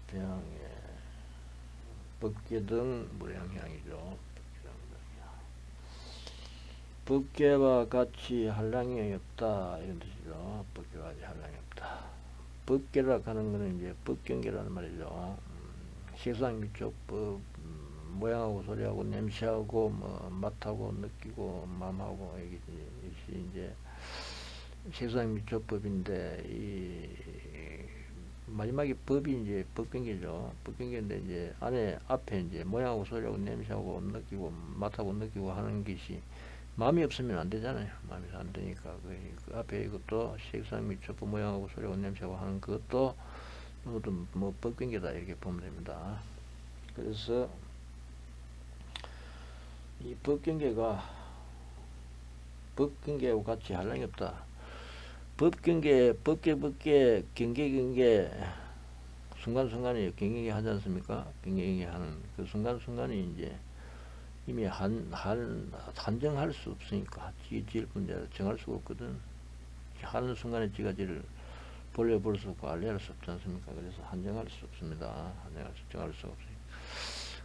병에 법계 등 무량향이죠. 법계와 같이 한량이 없다 이런 뜻이죠. 법계와 같이 한량이 없다. 법계라 하는 것은 이제 법경계라는 말이죠. 색상미촉법, 모양하고 소리하고 냄새하고 뭐 맛하고 느끼고 마음하고 이것이 이제 색상미촉법인데 이 마지막에 법이 이제 법경계죠. 법경계인데 이제 앞에 이제 모양하고 소리하고 냄새하고 느끼고 맛하고 느끼고 하는 것이 마음이 없으면 안 되잖아요. 마음이 안 되니까 그 앞에 이것도 색상미촉법 모양하고 소리하고 냄새하고 하는 그것도 뭐 법경계다 이렇게 보면 됩니다. 그래서 이 법경계가 법경계하고 같이 한량이 없다. 법경계, 경계, 순간순간이 경계 하지 않습니까? 경계 하는 그 순간순간이 이제 이미 한정할 수 없으니까 지을 분대로 정할 수가 없거든. 하는 순간에 지가 지를 벌려볼 수 없고 알려할 수 없지 않습니까? 그래서 한정할 수 없습니다. 정할 수가 없으니까.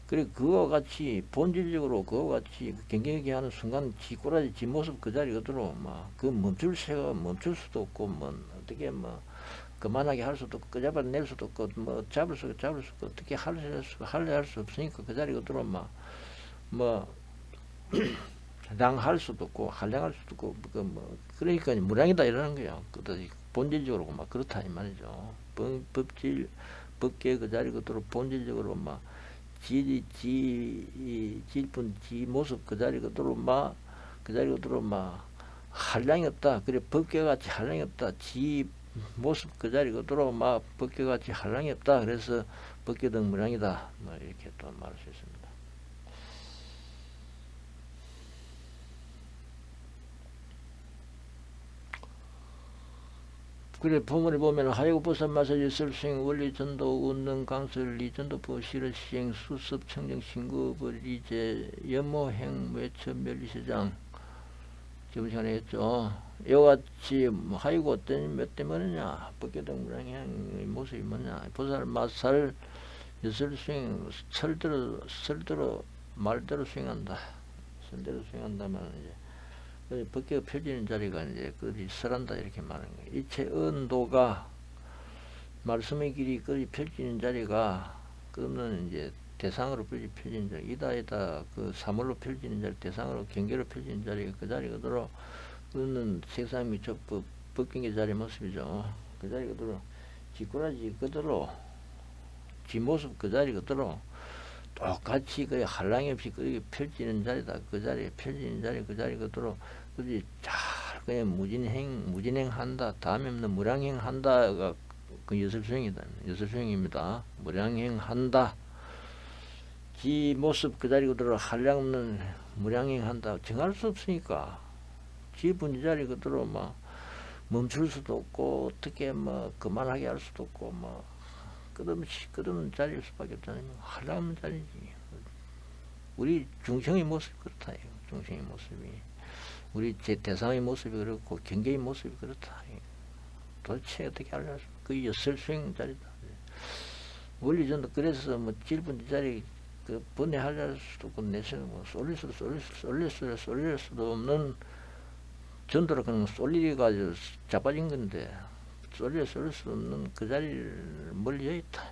그리고 그와 같이 본질적으로 그와 같이 경계하게 하는 순간 지 꼬라지 지 모습 그 자리 그대로 막 그 멈출 수도 없고 뭐 어떻게 뭐 그만하게 할 수도 없고 끄잡아낼 수도 없고 뭐 잡을 수 없고 어떻게 할래 할 수 없으니까 그 자리 그대로 뭐 량할 수도 없고 한량할 수도 없고 그러니까 무량이다 이러는 거예요. 본질적으로 막 그렇다 이 말이죠. 법계 그 자리 그대로 본질적으로 질뿐 지 모습 그 자리 그대로 한량이 없다. 그래 법계같이 한량이 없다. 지 모습 그 자리 그대로 법계같이 한량이 없다. 그래서 법계 등 무량이다. 이렇게 또 말할 수 있습니다. 그래 법문을 보면 하여고 보살마사 예설수행 원리전도 운능 강설 리전도부 실의시행 수습 청정 신고벌 이제 연모행 외처 멸리세장 지금 시간에 했죠. 이와 같이 하여고 어떤 몇 때문이냐 법계등 무량의 모습이 뭐냐 보살마사를 예설수행 설대로 말대로 수행한다. 설대로 수행한다면 이제 법계가 펴지는 자리가 이제 그리 설한다 이렇게 말하는 거예요. 이체 언도가 말씀의 길이 그리 펼치는 자리가 그는 이제 대상으로 펼치는 자리 이다 그 사물로 펼치는 자리 대상으로 경계로 펼치는 자리가 그 자리 그대로 그는 색상 미적 법경계 자리 모습이죠. 그 자리 그대로 지꾸라지 그대로 지 모습 그 자리 그대로 똑같이 그 한량이 없이 그 펼치는 자리다. 그 자리에 펼치는 자리 그 자리 그대로 그지 잘 그냥 무진행한다. 다음에 없는 무량행한다가 그 여설수행이다. 여설수행입니다. 무량행한다. 지 모습 그 자리 그대로 한량 없는 무량행한다. 정할 수 없으니까 지 분지 자리 그대로 멈출 수도 없고 어떻게 그만하게 할 수도 없고 끝없는 자리일 수밖에 없잖아요. 한량 없는 자리지. 우리 중생의 모습이 그렇다. 중생의 모습이. 우리 제 대상의 모습이 그렇고 경계의 모습이 그렇다. 도대체 어떻게 하려고 그 여설수행 자리다. 원리전도 그래서 질분 자리 그 번뇌하려 수도 없고 내세는 쏠릴 수도 없는 전도로 그냥 쏠리가지고 자빠진 건데 쏠릴 수도 없는 그 자리를 멀리 있다.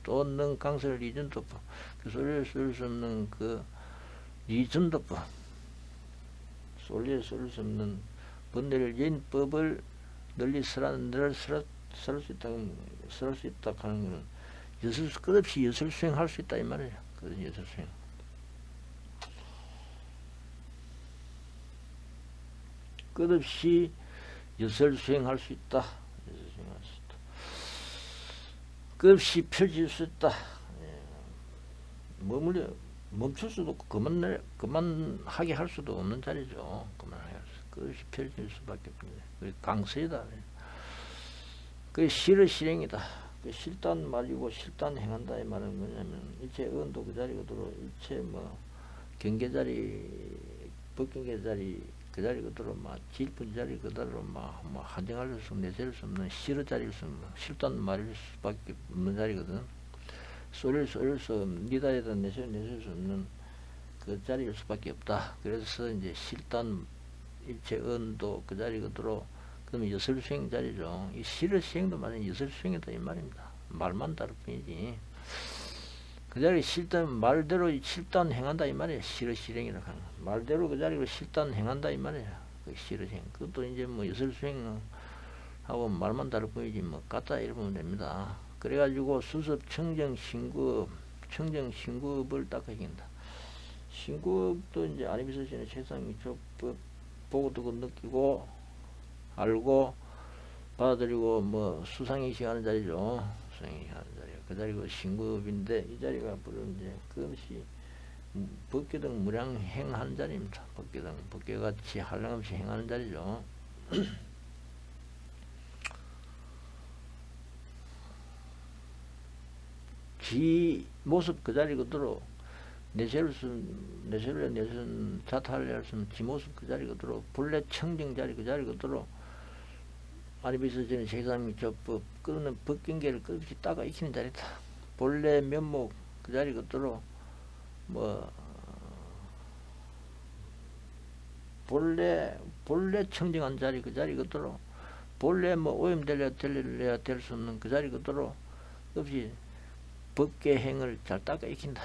또 없는 강설 리전도법 그 쏠릴 수 없는 그 리전도법 쏠릴 수 없는 번뇌를 연 법을 널리 설할 수 있다 하는 것은 끝없이 여설수행 할 수 있다 이 말이에요. 그건 여설수행. 끝없이 여설수행 할 수 있다. 끝없이 펼칠 수 있다. 머물려 멈출 수도 없고 그만하게 할 수도 없는 자리죠. 그만하게 할 수. 끝없이 펼칠 수밖에 없는데 그게 강서이다. 그게 실의실행이다. 그 실단 말이고 실단 행한다 이 말은 뭐냐면 일체 언도 그 자리 그대로 일체 경계 자리 법경계 자리 그 자리 그대로 질분 자리 그대로 한정할 수 없는 내세울 수 없는 실의 자리일 수 없는 실단 말일 수밖에 없는 자리거든. 쏠릴 수 니다에다 내실 수 없는 그 자리일 수밖에 없다. 그래서 이제 실단 일체 언도 그 자리 그대로 그러면 여설수행 자리죠. 이 실의 수행도 말은 여설수행이다 이 말입니다. 말만 다를 뿐이지. 그 자리 실단 말대로 실단 행한다 이 말이에요. 실의 실행이라고 하는 거. 말대로 그 자리로 실단 행한다 이 말이에요. 그 실의 행. 그것도 이제 뭐 여설수행하고 말만 다를 뿐이지 뭐 같다 이러면 됩니다. 그래가지고 수습 청정 신급을 닦아진다. 신급도 이제 아니비서신의 최상위촉법 보고 듣고 느끼고 알고 받아들이고 뭐 수상의식 하는 자리죠. 수상의식 하는 자리가 그 자리가 신급인데 이 자리가 앞으로 이제 그것이 법계등 무량 행하는 자리입니다. 법계같이 한량없이 행하는 자리죠. 지 모습 그 자리 그대로 내세를 자타하려 했으면 지 모습 그 자리 그대로 본래 청정 자리 그 자리 그대로 아니비서전의 제삼미처법 끊는 법경계를 끝없이 따가 익히는 자리다. 본래 면목 그 자리 그대로 뭐 본래 청정한 자리 그 자리 그대로 본래 뭐 오염될래야 될 수 없는 그 자리 그대로 없이 법계 행을 잘 닦아 익힌다.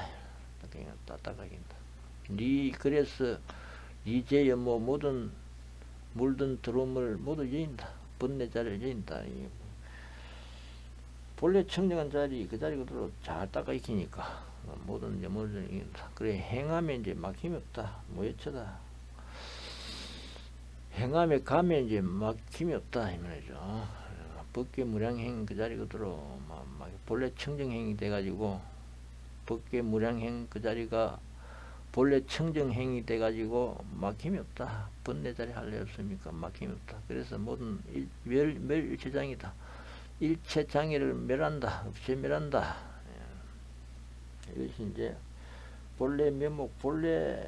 닦아 익힌다. 그래서 니제여 뭐 모든 물든 드럼을 모두 여인다. 번뇌 자리를 여인다. 본래 청정한 자리 그 자리 그대로 잘 닦아 익히니까 모든 염원을 이긴다. 그래 행하면 이제 막힘이 없다. 모여쳐다. 행함에 가면 이제 막힘이 없다 이 말이죠. 법계 무량행 그 자리 그대로 본래 청정행이 돼가지고 법계 무량행 그 자리가 본래 청정행이 돼가지고 막힘이 없다. 번뇌 자리 할래 없습니까? 막힘이 없다. 그래서 모든 멸일체장이다. 일체장애를 멸한다. 없애멸한다. 이것이 이제 본래 면목 본래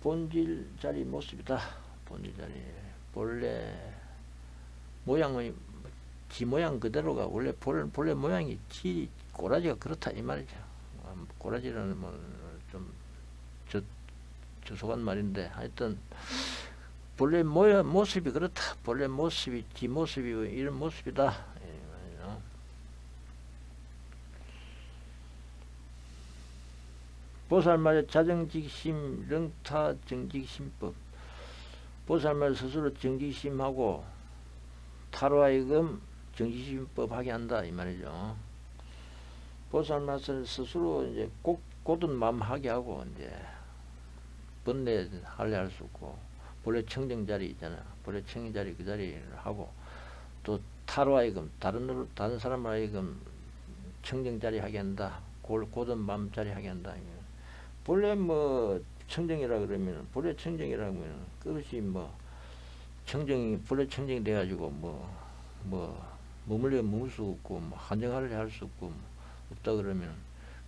본질 자리 모습이다. 본질 자리 본래 모양의 지 모양 그대로가 원래 본래 모양이 지 꼬라지가 그렇다 이 말이죠. 꼬라지라는 뭐 좀 저속한 말인데 하여튼 본래 모습이 그렇다. 본래 모습이 지 모습이 이런 모습이다. 보살마저 자정직심 렁타 정직심법 보살마저 스스로 정직심하고 타로 하여금 정직심법 하게 한다 이 말이죠. 보살마저 스스로 이제 곧은 마음 하게 하고 이제 번뇌 하려 할 수 없고 본래 청정 자리 있잖아. 본래 청정 자리 그 자리를 하고 또 타로 하여금 다른 사람을 하여금 청정 자리 하게 한다. 곧은 마음 자리 하게 한다. 본래 뭐 청정이라 그러면 본래 청정이라 그러면 그것이 뭐 청정이 본래 청정이 돼가지고 머물 수 없고 뭐 한정하려 할 수 없고 없다 그러면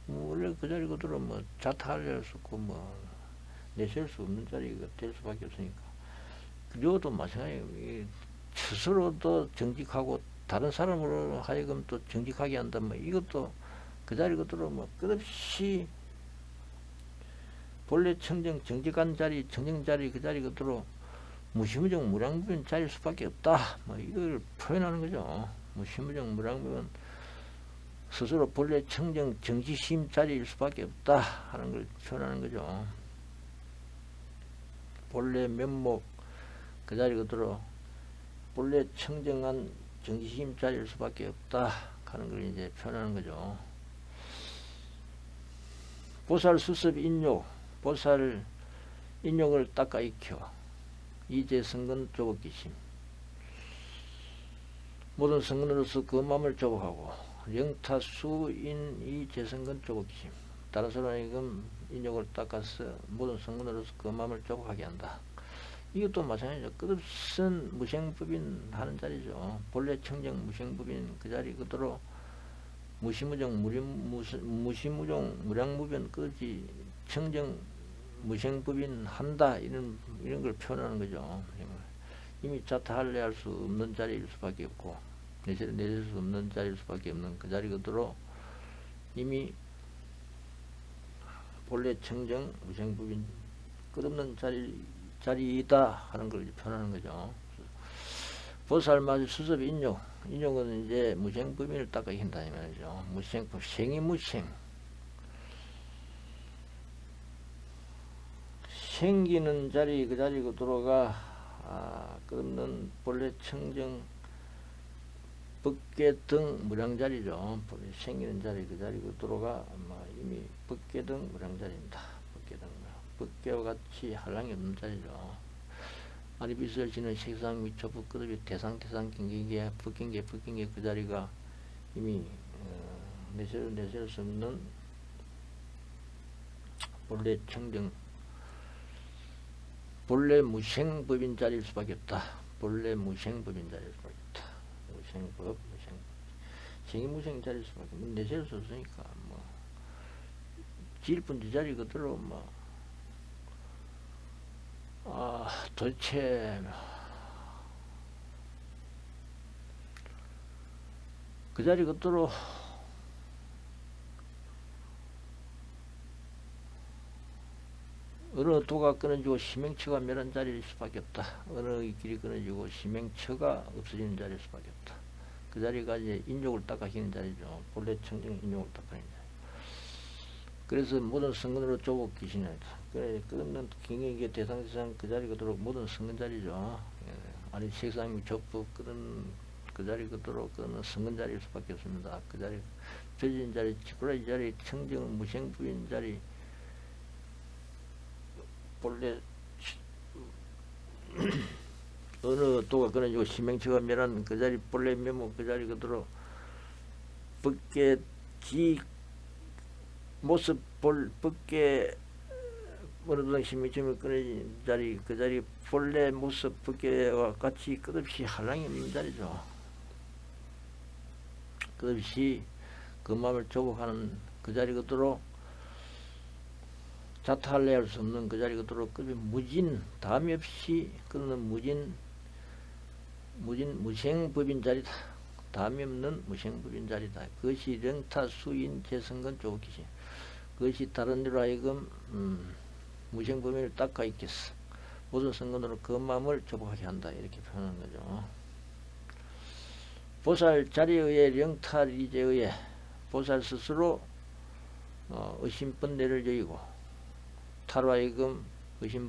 원래 그 자리 그대로 뭐 자타하려 할 수 없고 뭐 내세울 수 없는 자리가 될 수밖에 없으니까. 그리고도 마찬가지예요. 스스로도 정직하고 다른 사람으로 하여금 또 정직하게 한다. 뭐 이것도 그 자리 그대로 뭐 끝없이 본래 정직한 자리, 청정 자리 그 자리 그대로 무시무정 무량분 자리일 수밖에 없다. 뭐 이걸 표현하는 거죠. 무시무정 무량분 스스로 본래 정지심 자리일 수밖에 없다 하는 걸 표현하는 거죠. 본래 면목 그 자리 그대로 본래 청정한 정지심 자리일 수밖에 없다 하는 걸 이제 표현하는 거죠. 보살 수습 인욕 보살 인욕을 닦아 익혀 이제 성근 조복기심 모든 성근으로서 그 마음을 조복하고 영타 수인 이 재성근 조복기심 다른 사람에게 인욕을 닦아서 모든 성근으로서 그 마음을 조복하게 한다. 이것도 마찬가지죠. 끝없은 무생법인 하는 자리죠. 본래 청정 무생법인 그 자리 그대로 무시무정 무량무변 끝이 청정 무생법인 한다 이런 걸 표현하는 거죠. 이미 자타할래 할 수 없는 자리일 수밖에 없고 내실 수 없는 자리일 수밖에 없는 그 자리 그대로 이미 본래 청정 무생법인 끝없는 자리이다 하는 걸 표현하는 거죠. 보살마저 수습 인욕은 이제 무생법인을 닦아긴다 이 말이죠. 무생법, 생이 무생. 생기는 자리 그 자리 그대로가 끝없는 본래 청정 법계 등 무량자리죠. 본래 생기는 자리 그 자리 그대로가 이미 법계 등 무량자리입니다. 법계 등 법계와 같이 한량이 없는 자리죠. 아니 빛을 지는 색상 및 초법 끝없이 대상 경계계 법경계 그 자리가 이미 내세울 수 없는 본래 청정 본래 무생법인 자리일 수밖에 없다. 본래 무생법인 자리일 수밖에 없다. 무생법 생이무생 자리일 수밖에 없다. 내세울 수 없으니까 지일분지 자리 그대로 도대체 그 자리 그대로 어느 도가 끊어지고 심행처가 멸한 자리일 수밖에 없다. 어느 길이 끊어지고 심행처가 없어지는 자리일 수밖에 없다. 그 자리가 이제 인욕을 닦아지는 자리죠. 본래 청정 인욕을 닦아지는 자리. 그래서 모든 성근으로 조국 귀신이다. 그래 끝없는 경영계 대상 그 자리 그대로 모든 성근 자리죠. 아니 색상 족법 끝은 그 자리 그대로 끝은 성근 자리일 수밖에 없습니다. 그 자리 저진 자리 치꾸라지 자리 청정 무생부인 자리 본래 어느 도가 끊어지고 심행처가 멸한 그 자리 본래 면목 그 자리 그대로 법계 지 모습 법계 어느 도당 심행처가 끊어진 자리 그 자리 본래 모습 법계와 같이 끝없이 한량이 없는 자리죠. 끝없이 그 마음을 조복하는 그 자리 그대로 자타할래 할 수 없는 그 자리 그대로 끝이 무진 다음이 없이 그는 무생법인 자리다. 다음이 없는 무생법인 자리다. 그것이 령타 수인 재성근 조기신. 그것이 다른 데로 하여금 무생법인을 닦아 있겠어. 모든 성근으로 그 마음을 조복하게 한다. 이렇게 표현하는 거죠. 보살 자리에 의해 령탈이제에 의해 보살 스스로 의심번뇌를 여의고 타로 하여금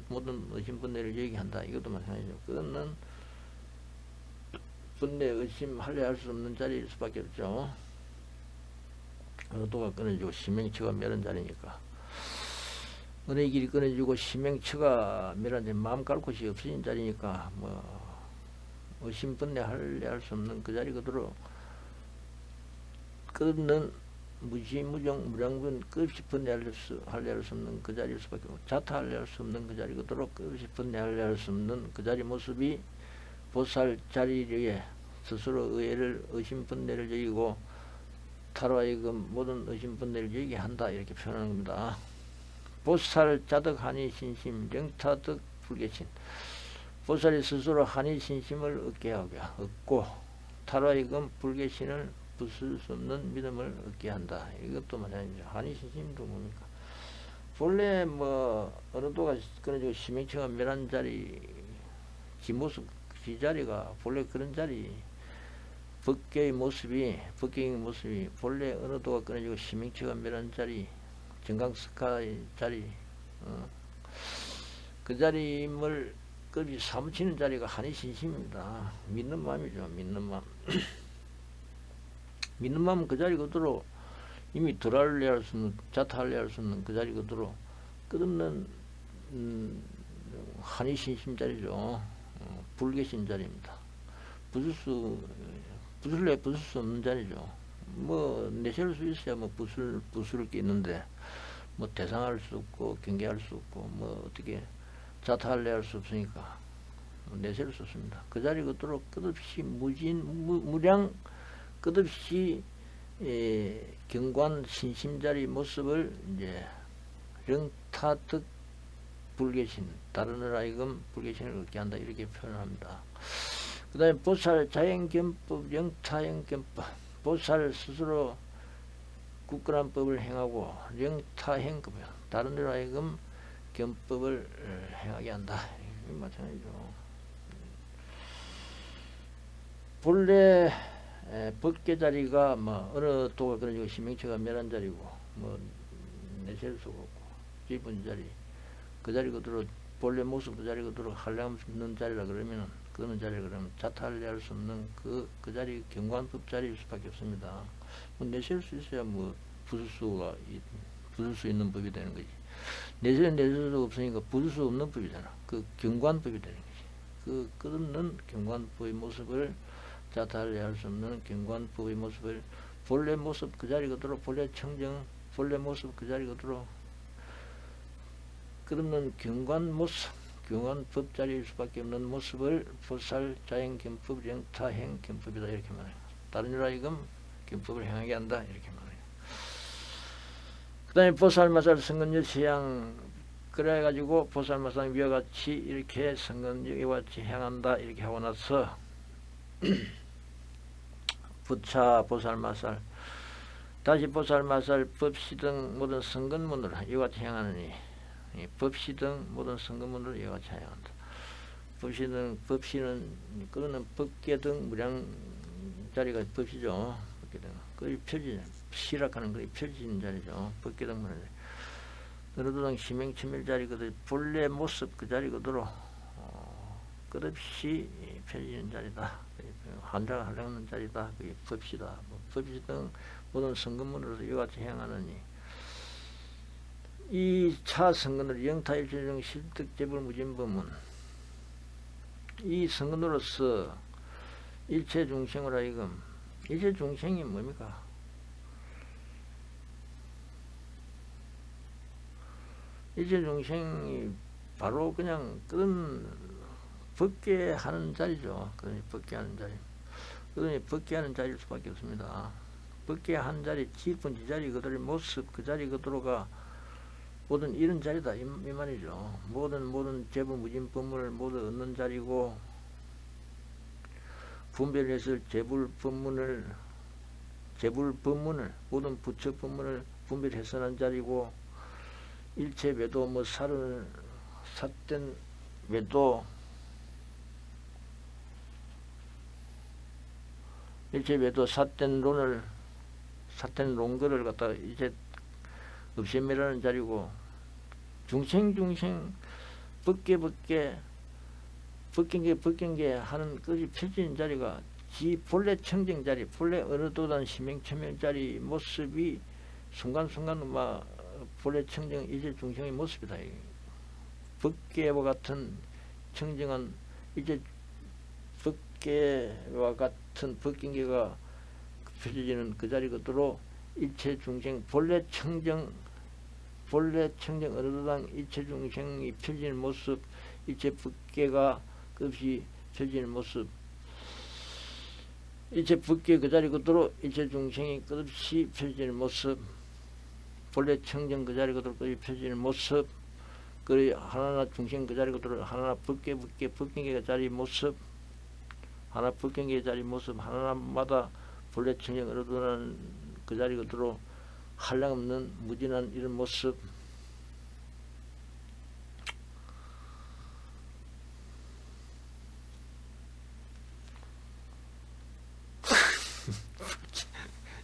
모든 의심번뇌를 얘기한다. 이것도 마찬가지죠. 그거는 번뇌 의심하려 할 수 없는 자리일 수밖에 없죠. 어느 도가 끊어지고 심행처가 멸한 자리니까. 어느 길이 끊어지고 심행처가 멸한 자리, 마음 갈 곳이 없어진 자리니까 의심번뇌 하려 할 수 없는 그 자리 그대로 끝없는 무지무정 무량분 끝없이 번뇌하려 수 없는 그 자리일 수밖에 없고 자타하려 할 수 없는 그 자리 그대로 끝없이 번뇌하려 할 수 없는 그 자리 모습이 보살 자리에 스스로 의심번뇌를 여기고 타로 하여금 모든 의심번뇌를 여기게 한다. 이렇게 표현하는 겁니다. 보살 자덕 한이신심 령타덕 불개신. 보살이 스스로 한이신심을 얻고 타로 하여금 불개신을 부술 수 없는 믿음을 얻게 한다. 이것도 마찬가지죠. 한이신심도 뭡니까? 본래 어느 도가 끊어지고 심행처가 멸한 자리 지모습 지 자리가 본래 그런 자리 법계의 모습이 본래 어느 도가 끊어지고 심행처가 멸한 자리 정강스카의 자리 그 자리임을 끝이 사무치는 자리가 한이신심입니다. 믿는 마음이죠. 믿는 마음. 믿는 마음은 그 자리 그대로 이미 덜할래 할 수 없는 자타할래 할 수 없는 그 자리 그대로 끝없는 한이신심 자리죠. 불계신 자리입니다. 부술 수 없는 자리죠. 내세울 수 있어야 부술 게 있는데 대상할 수 없고 경계할 수 없고 어떻게 자타할래 할 수 없으니까 내세울 수 없습니다. 그 자리 그대로 끝없이 무량 끝없이 경관 신심자리 모습을 이제 령타득 불계신 다른 하여금 불계신을 얻게 한다. 이렇게 표현합니다. 그 다음에 보살 자연견법, 영타행견법. 보살 스스로 굳건한 법을 행하고 영타행급이야. 다른 데로 하여금 견법을 행하게 한다. 마찬가지죠. 본래 법계 자리가 뭐 어느 도가 그런 신명체가 멸한 자리고 뭐 내셀 수가 없고 기본 자리 그 자리 그대로 본래 모습 그 자리 그대로 한량없는 자리라 그러면은 그는 자리 그러면 자탈할 수 없는 그 자리 경관법 자리일 수밖에 없습니다. 뭐 내셀 수 있어야 뭐 부술 수 있는 법이 되는 거지. 내셀 수 없으니까 부술 수 없는 법이잖아. 그 경관법이 되는 거지. 그는 경관법의 모습을 자탈을 할 수 없는 경관법의 모습을 본래 모습 그 자리 그대로 본래 청정 본래 모습 그 자리 그대로 그러면 경관 모습 경관법 자리일 수밖에 없는 모습을 보살 자연견법 영타행견법이다 이렇게 말해요. 다른 이로 하여금 견법을 행하게 한다 이렇게 말해요. 그 다음에 보살마살 성근여시향 그래가지고 보살마살 위와 같이 이렇게 성근여와 같이 행한다 이렇게 하고 나서 부차 보살마살 다시 보살마살 법시 등 모든 성근문으로 이와 같이 행하느니 법시 등 모든 성근문으로 이와 같이 행한다. 법시는 그거는 법계 등 무량 자리가 법시죠. 법계 등 거의 펼치는 시락하는 거의 펼치는 자리죠. 법계 등 무량 어느 도당 심행치밀 자리 그들 본래 모습 그 자리 그대로 끝없이 펼치는 자리다. 한자가 하려는 자리다. 그게 법시다. 법시 등 모든 성근문으로서 이와 같이 행하느니 이 차 성근으로 영타일체중 실득재불 무진법문 이 성근으로서 일체 중생을 하여금 일체 중생이 뭡니까? 일체 중생이 바로 그냥 그런 법계하는 자리죠. 그러니 법계하는 자리. 그러니 법계하는 자리일 수밖에 없습니다. 법계한 자리, 지분 자리 그들의 모습 그 자리 그대로가 모든 이런 자리다 이 말이죠. 모든 재부 무진 법문을 모두 얻는 자리고 분별했을 재불 법문을 모든 부처 법문을 분별해서는 자리고 일체 외도 뭐 삿된 외도 일체 외도 삿된 론거를 갖다가 이제 없애매라는 자리고 중생 법계 하는 것이 펼치는 자리가 지 본래 청정 자리 본래 어느 도단 심행천명 자리 모습이 순간순간 막 본래 청정 이제 중생의 모습이다. 법계와 같은 청정한 이제 법계와 같은 법경계가 펼쳐지는 그 자리 그대로 일체 중생 본래 청정 어느 도당 일체 중생이 펼치는 모습 일체 법계가 끝없이 펼치는 모습 일체 법계 그 자리 그대로 일체 중생이 끝없이 펼치는 모습 본래 청정 그 자리 그대로 끝없이 펼치는 모습 그 하나하나 중생 그 자리 그대로 하나하나 법계 그 자리 모습 하나 법경계 자리 모습 하나마다 본래 청정 어느 도당 그 자리 그대로 한량없는 무진한 이런 모습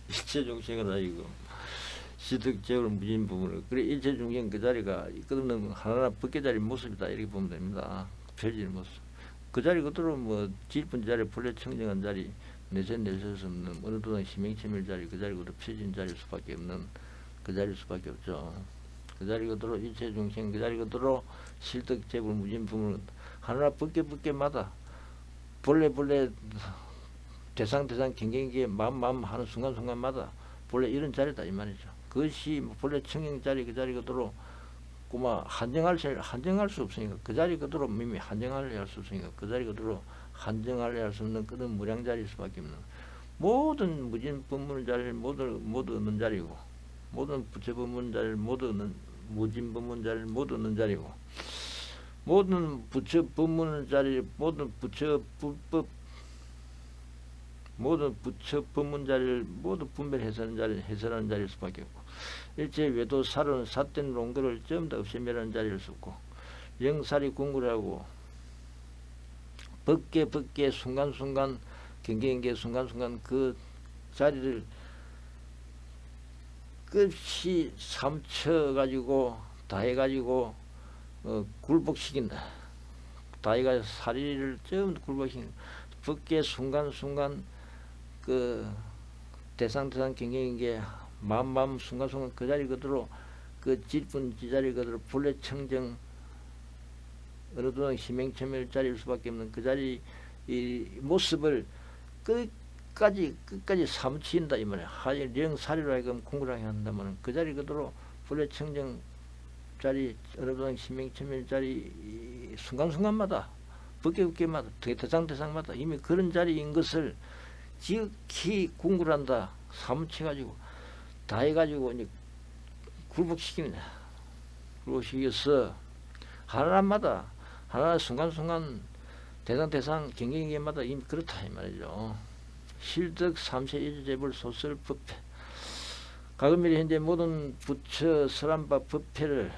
일체 중생은 아니고 시득제로 무진 부분을 그래 일체 중생 그 자리가 끝없는 하나하나 법계 자리 모습이다 이렇게 보면 됩니다. 펼치는 모습 그 자리 그대로 뭐 질분 자리 본래 청정한 자리 내세 수 없는 어느 도당 심행치밀 자리 그 자리 그대로 펼친 자리일 수밖에 없는 그 자리일 수밖에 없죠. 그 자리 그대로 일체 중생 그 자리 그대로 실득재불 무진 부분은 하나하나 법계마다 본래 대상 경경기에 마음 하는 순간마다 본래 이런 자리다 이 말이죠. 그것이 본래 청경 자리 그 자리 그대로 꼬마 한정할 수 없으니까 그 자리 그대로 이미 한정할 수 없으니까 그 자리 그대로 한정할 수 없는 그런 무량 자리일 수밖에 없는 모든 무진 법문 자리를 모두 얻는 자리고 모든 부처 법문 자리를 모두 얻는 무진 법문 자리를 모두 얻는 자리고 모든 부처 법문 자리 모든 부처 불법 모든 부처 법문 자리를 모두 해설하는 자리일 수밖에 없고, 일체 외도 사로는 삿된 롱도를 전부 다 없애멸하는 자리일 수 없고, 영살이 궁굴하고 법계 순간순간 경계경계 순간순간 그 자리를 끝이 삼쳐가지고 다 해가지고 굴복시킨다. 다 해가지고 사리를 전부 굴복시킨다. 법계 순간순간 그 대상 경계경계 마음 순간순간 그 자리 그대로 그 질분 지자리 그대로 불례청정 어느 동안 희맹천멸 자리일 수밖에 없는 그 자리 이 모습을 끝까지 사무친다 이 말이야. 하여 영사리로 하여금 공부하게 한다면 그 자리 그대로 불례청정 자리 어느 동안 희맹천멸 자리 순간순간마다 법계법계마다 대상마다 이미 그런 자리인 것을 지극히 공굴한다. 사무쳐가지고 다 해가지고 이제 굴복시킵니다. 굴복시켜서 하나마다 하나 순간순간 대상 경계경계마다 이미 그렇다 이 말이죠. 실득 삼세 이주재불 소설 법회 가금일이 현재 모든 부처 설한바 법회를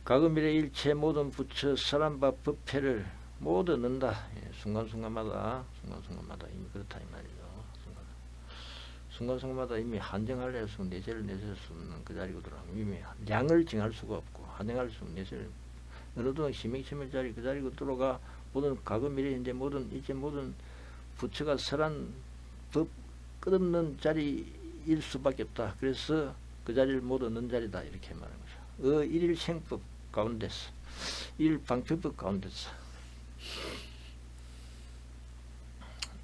가금일의 일체 모든 부처 설한바 법회를 모두 넣는다. 순간순간마다 이미 그렇다 이 말이죠. 순간순간마다 이미 한정할 수 내세를 내실 수 없는 그 자리거든. 이미 양을 정할 수가 없고 한정할 수 없는 내세를 어느 동안 희맹천멸 자리 그 자리고 들어가 모든 가금일에 현재 모든 일체 모든 부처가 설한 법 끝없는 자리일 수밖에 없다. 그래서 그 자리를 모두 넣는 자리다 이렇게 말하는 거죠. 일일 생법 가운데서 일일 방편법 가운데서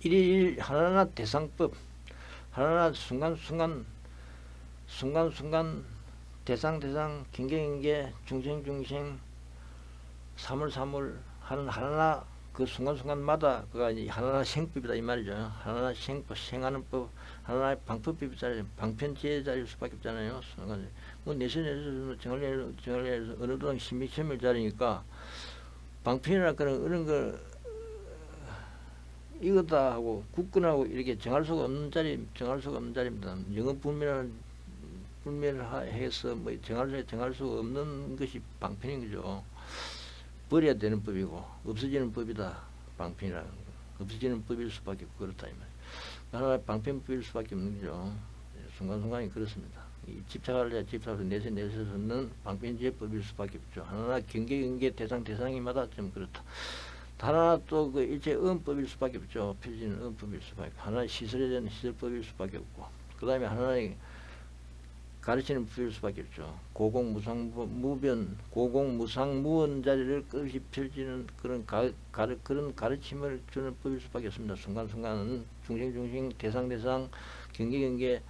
일일 하나하나 대상법 하나하나 순간순간 대상 경계경계 중생 사물 하는 하나하나 그 순간순간마다 그가 이제 하나하나 생법이다 이 말이죠. 하나하나 생법 생하는 법 하나하나 방법법이 자리 방편지의 자리일 수밖에 없잖아요. 뭐 내세에서 정할내에서 어느 동안 신비천멸 자리니까 방편이나 그런 거 이거다 하고 굳건하고 이렇게 정할 수가 없는 자리입니다. 영업 불멸해서 뭐 정할 수가 없는 것이 방편인 거죠. 버려야 되는 법이고 없어지는 법이다. 방편이라는 거. 없어지는 법일 수밖에 없고 그렇다 이 말이에요. 하나 방편법일 수밖에 없는 거죠. 순간순간이 그렇습니다. 집착해서 내세서는 방편지의 법일 수밖에 없죠. 하나 경계 대상이마다 좀 그렇다. 하나 또 그 일체 음법일 수밖에 없죠. 표지는 음법일 수밖에 없고 하나 시설에 대한 시설법일 수밖에 없고 그 다음에 하나의 가르치는 법일 수밖에 없죠. 고공무상무원 자리를 끝없이 펼치는 그런 가르침을 주는 법일 수밖에 없습니다. 순간순간은 중생 대상 경계가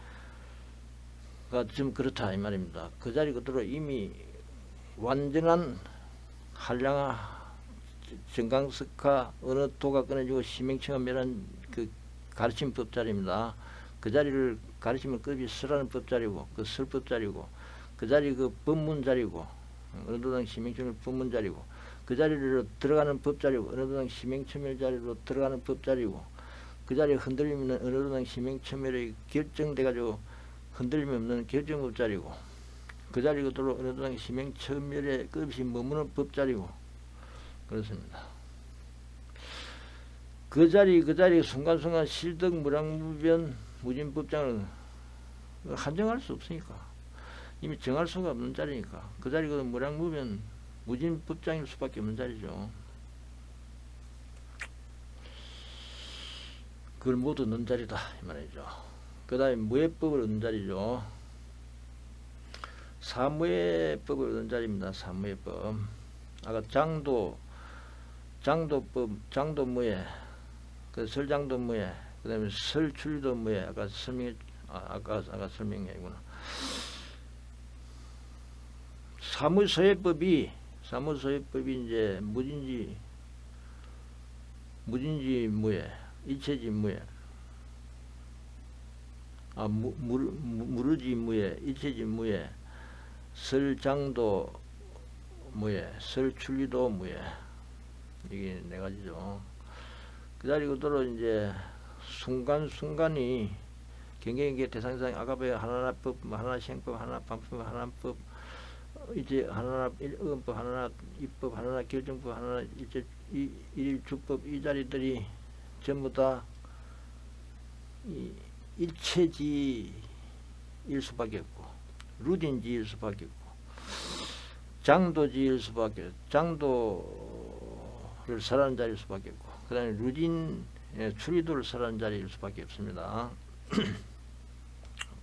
좀 그렇다 이 말입니다. 그 자리 그대로 이미 완전한 한량화 정강석화 어느 도가 끊어지고 시명청가 멸한 그 가르침 법자리입니다. 그 자리를 가르치면 끝이 설하는 법자리고 그 설법자리고 그 자리 그 법문자리고 어느 도당 시명천멸 법문자리고 그 자리로 들어가는 법자리고 어느 도당 시명천멸 자리로 들어가는 법자리고 그 자리에 흔들리면 어느 도당 시명천멸이 결정돼가지고 흔들림이 없는 결정법자리고 그 자리 그대로 어느 도당 시명천멸에 끝없이 머무는 법자리고 그렇습니다. 그 자리 순간순간 실득 무량무변 무진법장을 한정할 수 없으니까 이미 정할 수가 없는 자리니까 그 자리가 무량무변 무진법장일 수밖에 없는 자리죠. 그걸 모두 넣는 자리다 이 말이죠. 그 다음에 무해법을 얻는 자리죠. 사무해법을 얻는 자리입니다. 사무해법 아까 장도무예, 그 설장도무예, 그 다음에 설출도무예, 아까 설명이구나. 사무소해법이 이제 무진지무예, 일체지무예, 무르지무예, 일체지무예, 설장도 무예, 설출리도 무예. 이게 네 가지죠. 그 자리 그대로 이제 순간순간이 경계인계 대상상 아가베 하나나법, 하나나 시행법, 하나나 방법, 하나나법, 이제 하나나 의원법, 하나나 입법, 하나나 결정법, 하나나 이제 일주법 이 자리들이 전부 다 일체지일 수밖에 없고 루딘지일 수밖에 없고 장도지일 수밖에 없고 장도를 설하는 자리일 수밖에 없고 그 다음에 루딘 추리도를 설하는 자리일 수밖에 없습니다.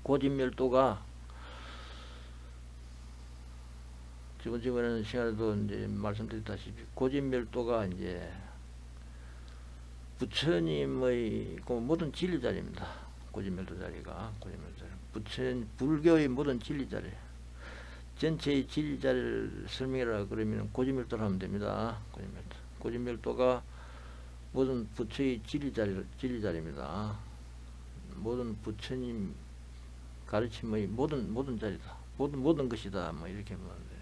고진멸도가 저번 시간에도 이제 말씀드렸다시피 고진멸도가 이제 부처님의 그 모든 진리 자리입니다. 고진멸도 자리가 부처님 불교의 모든 진리 자리, 전체의 진리 자리를 설명하라 그러면 고진멸도를 하면 됩니다. 고진멸도가 모든 부처의 진리 자리입니다. 모든 부처님 가르침의 모든 자리다. 모든 것이다. 뭐 이렇게 보면 돼.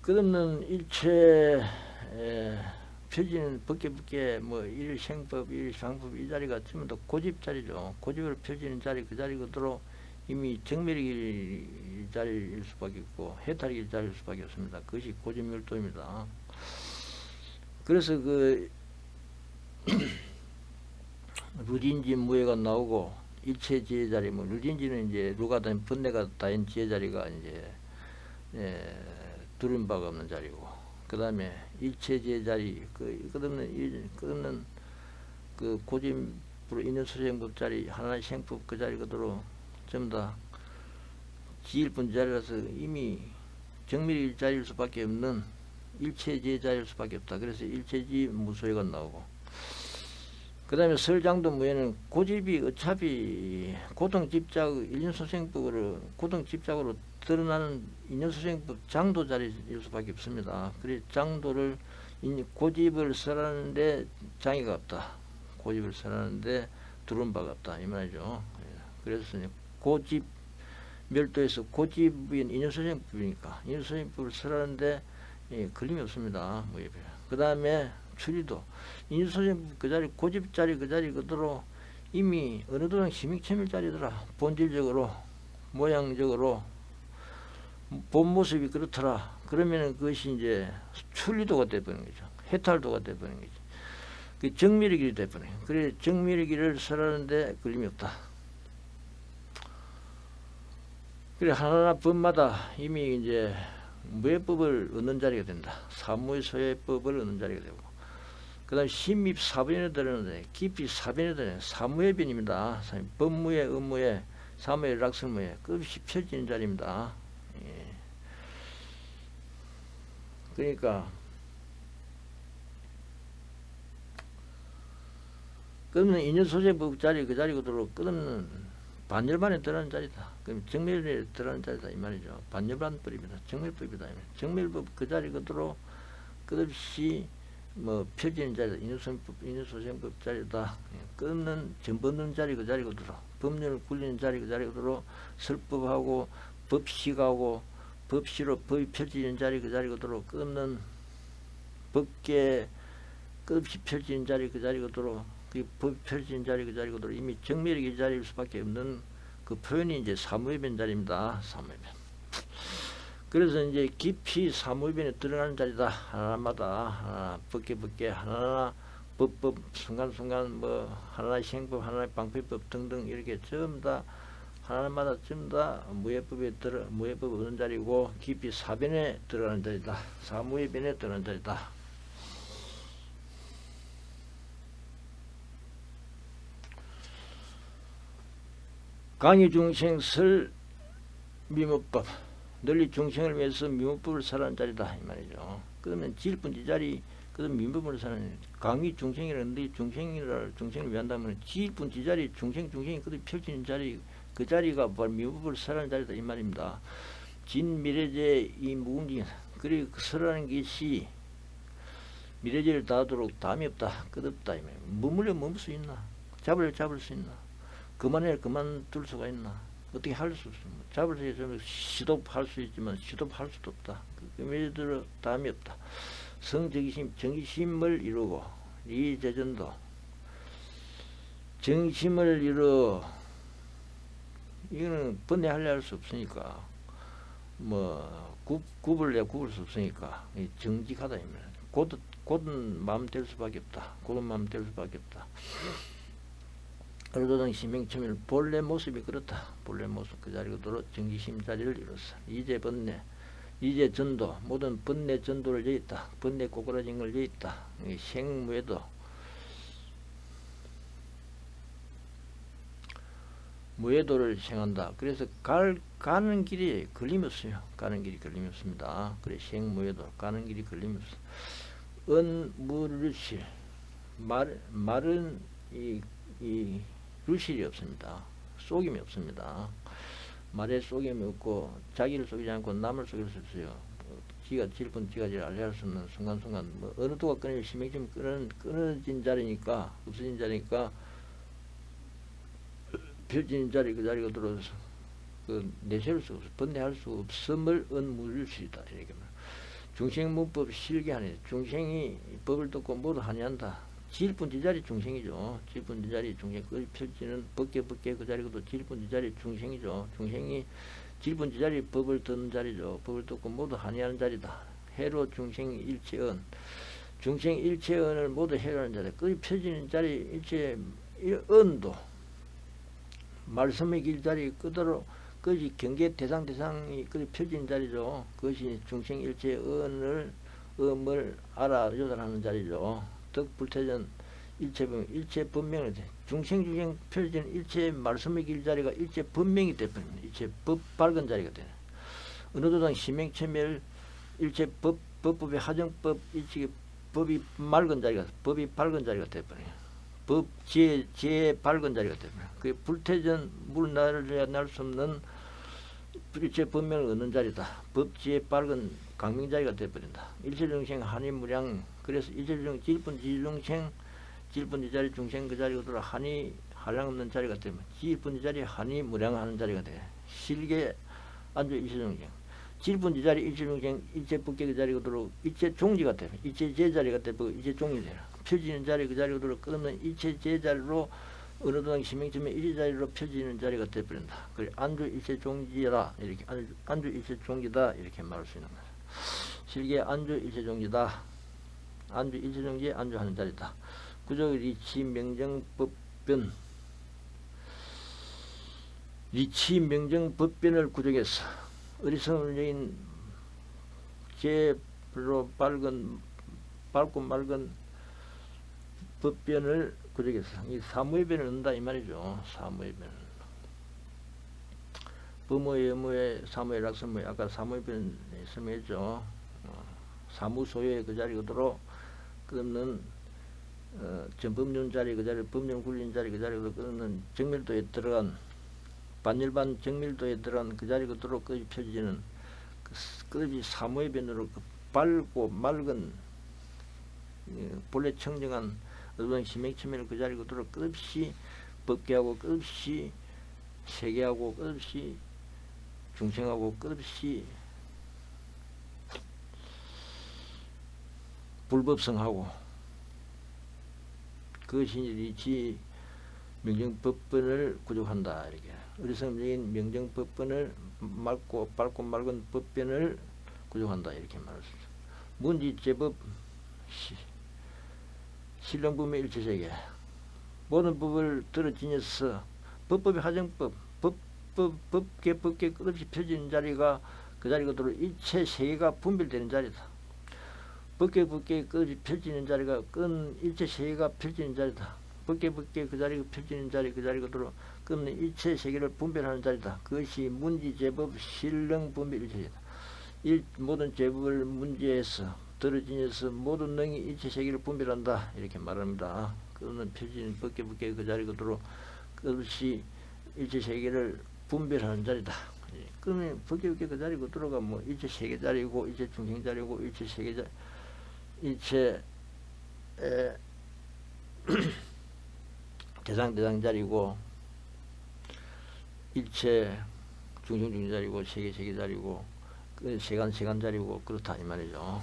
끝없는 일체 표지는 벗게 뭐 일생법, 일상법 이 자리가 전부 다 고집 자리죠. 고집을 펴지는 자리 그 자리 그대로 이미 정멸의 자리일 수밖에 없고 해탈의 자리일 수밖에 없습니다. 그것이 고집멸도입니다. 그래서 그 루딘지 무예가 나오고 일체지혜 자리, 뭐 루딘지는 이제 루가 된 번뇌가 다인 지혜 자리가 이제 두른 바가 없는 자리고, 그 다음에 일체지혜 자리, 끝없는 그 고집으로 있는 수생법 자리, 하나의 생법 그 자리 그대로 전부 다 지일분 자리라서 이미 정밀일 자리일 수밖에 없는 일체지혜 자리일 수밖에 없다. 그래서 일체지 무소회가 나오고, 그 다음에 설장도 무예는 고집이 어차피 고등집작 인연소생법으로 고등집작으로 드러나는 인연소생법 장도 자리일 수밖에 없습니다. 그래서 장도를 고집을 설하는데 장애가 없다. 고집을 설하는데 두른 바가 없다. 이 말이죠. 그래서 고집 멸도에서 고집인 인연소생법이니까 인연소생법을 설하는데 걸림이 없습니다. 그 다음에 추리도 인연소생법 그 자리 고집 자리 그 자리 그대로 이미 어느 도장 심익체밀 자리더라. 본질적으로 모양적으로 본 모습이 그렇더라. 그러면은 그것이 이제 출리도가 되어버리는 거죠. 해탈도가 되어버리는 거죠. 그 정밀의 길이 되어버리는 거죠. 그래 정밀의 길을 설하는데 걸림이 없다. 그래 하나하나 법마다 이미 이제 무예법을 얻는 자리가 된다. 사무의 소예법을 얻는 자리가 되고, 그 다음에 심입 사변에 들었는데 깊이 사변에 들어는 사무의 변입니다. 법무예, 업무예, 사무예, 락설무예 끝이 펴지는 자리입니다. 예. 그러니까 끝없는 인연소재법 자리 그 자리 그대로 끝없는 반열반에 들어가는 자리다. 그럼 정멸에 들어가는 자리다 이 말이죠. 반열반법입니다. 정멸법이다. 정멸법 그 자리 그대로 끝없이 뭐 펴지는 자리다. 인연소생법 자리다. 끝없는 정법는 자리 그 자리 그대로 법률을 굴리는 자리 그 자리 그대로 설법하고 법식하고 법시로 법이 펴지는 자리 그 자리 그대로 끝없는 법계 끝없이 펴지는 자리 그 자리 그대로 그 법이 펴지는 자리 그 자리 그대로 이미 정멸의 자리일 수밖에 없는 그 표현이 이제 사무의변 자리입니다. 사무의변. 그래서 이제 깊이 사무의변에 들어가는 자리다. 하나마다 법계 하나하나 법법 순간순간 뭐 하나의 생법 하나의 방패법 등등 이렇게 전부 다 하나마다 전부 다 무예법 얻는 자리고 깊이 사변에 들어가는 자리다. 사무의변에 들어가는 자리다. 강의 중생설 미무법 널리 중생을 위해서 미무법을 설하는 자리다 이 말이죠. 그러면 지일분지 자리 그다음 미무법을 설하는 강의 중생이라는데 중생을 위한다면 지일분지 자리 중생이 그대로 펼치는 자리 그 자리가 바로 미무법을 설하는 자리다 이 말입니다. 진미래제 이 무궁징 그리고 그 설하는 것이 미래제를 다하도록 담이 없다 끝없다 이 말입니다. 머물려 머물 수 있나? 잡을 수 있나? 그만둘 수가 있나? 어떻게 할 수 없습니다. 잡을 수 있으면 시도할 수 있지만 시도할 수도 없다. 예를 들어 다음이 없다. 성정심, 정심을 이루고 리재전도 정심을 이루어 이거는 번뇌하려 할 수 없으니까 뭐 굽을 내 굽을 수 없으니까 정직하다 이면 곧은 마음 될 수밖에 없다. 곧은 마음 될 수밖에 없다. 어느도당 심행처밀 본래 모습이 그렇다. 본래 모습 그 자리로 정지심 자리를 이뤘어. 이제 번뇌, 이제 전도, 모든 번뇌 전도를 여있다. 번뇌 꼬꾸라진 걸 여있다. 생무에도 무해도를 생한다. 그래서 가는 길이 걸림없어요. 가는 길이 걸림없습니다. 그래 생무해도 가는 길이 걸림없어. 은무르실 말은 이 루실이 없습니다. 속임이 없습니다. 말에 속임이 없고 자기를 속이지 않고 남을 속일 수 없어요. 지가 질분 지가 제일 알려할 수 없는 순간순간 뭐 어느 도가 끊어질 심행점 끊어진 자리니까 없어진 자리니까 펴진 자리 그 자리가 들어서 그 내세울 수 없어 번뇌할 수 없음을 은무르실이다 이렇게 말합니다. 중생문법 실기하네. 중생이 법을 듣고 모두 하냐한다. 질분 지자리 중생이죠. 질분 지자리 중생 그 펼치는 벗게 그 자리도 질분 지자리 중생이죠. 중생이 질분 지자리 법을 듣는 자리죠. 법을 듣고 모두 하냐하는 자리다. 해로 중생 일체언. 중생 일체언을 모두 해로하는 자리. 그 펼치는 자리 일체 언도 말씀의 길자리 그대로 그것이 경계 대상이 그 펴진 자리죠. 그것이 중생 일체 음을 알아 요달하는 자리죠. 덕불태전 일체 번명이 돼. 중생 펴진 일체 말씀의 길자리가 일체 번명이 되버립니다. 일체 법 밝은 자리가 되네. 어느 도당 심행체멸 일체 법법의 하정법 일체 법이 맑은 자리가 법이 밝은 자리가 되버려요. 법, 지혜 밝은 자리가 됩니다. 그게 불태전, 물 날 수 없는 일체 법명을 얻는 자리다. 법, 지혜 밝은 강명 자리가 되어버린다. 일체중생 한이무량, 그래서 일체중생 질분지중생, 질분지자리 중생 그 자리가 들어 한이 한량 없는 자리가 되면 질분지자리 한이무량하는 자리가 돼. 실계 안주 일체중생. 질분지자리 일체중생, 일체법계 그 자리가 들어 일체종지가 되면 일체 제자리가 되고 일체종이 되라. 펴지는 자리 그 자리로 들어 끊는 일체 제자리로 어느 도당 심행점에 일체 자리로 펴지는 자리가 되어버린다. 그래 안주 일체 종지라 이렇게 안주 일체 종지다 이렇게 말할 수 있는 거다. 실계 안주 일체 종지다. 안주 일체 종지에 안주하는 자리다. 구조 리치 명정 법변 리치 명정 법변을 구족해서 어리석은 여인 제로 밝고 맑은 법변을 구족해서 이 사무의 변을 넣는다 이 말이죠. 사무의 변. 범의 여무의 사무의 락선무의 아까 사무의 변 설명했죠. 사무소유의 그 자리 그대로 끊는 전법륜 자리 그 자리 법륜 굴린 자리 그 자리 그대로 끊는 정밀도에 들어간 반일반 정밀도에 들어간 그 자리 그대로 끝이 펴지는 끝이 사무의 변으로 그 밝고 맑은 본래 청정한 어떤 심행처밀 그 자리 그대로 끝없이 법계하고 끝없이 세계하고 끝없이 중생하고 끝없이 불법성하고 그것이 리치 명정법변을 구족한다 이렇게 어리석은 명정법변을 밝고 맑은 법변을 구족한다 이렇게 말할 수 있습니다. 문지 제법 신령범의 일체세계 모든 법을 들어지녀서 법법의 하정법 법계 끝없이 펴지는 자리가 그 자리가 들어 일체 세계가 분별되는 자리다. 법계 끝없이 펴지는 자리가 끈 일체 세계가 펴지는 자리다. 법계 그 자리가 펴지는 자리 그 자리가 들어 끊는 일체 세계를 분별하는 자리다. 그것이 문지 제법 신령 분별 일체세계다. 모든 제법을 문제에서 들어지면서 모든 능이 일체 세계를 분별한다 이렇게 말합니다. 그는 펴지는 법계 그 자리 그대로 끝없이 일체 세계를 분별하는 자리다. 그러면 법계 그 자리 그대로가 뭐 일체 세계 자리고 일체 중생 자리고 일체 세계 자리 일체 대상 자리고 일체 중생 자리고 세계 자리고 그 세간 자리고 그렇다 이 말이죠.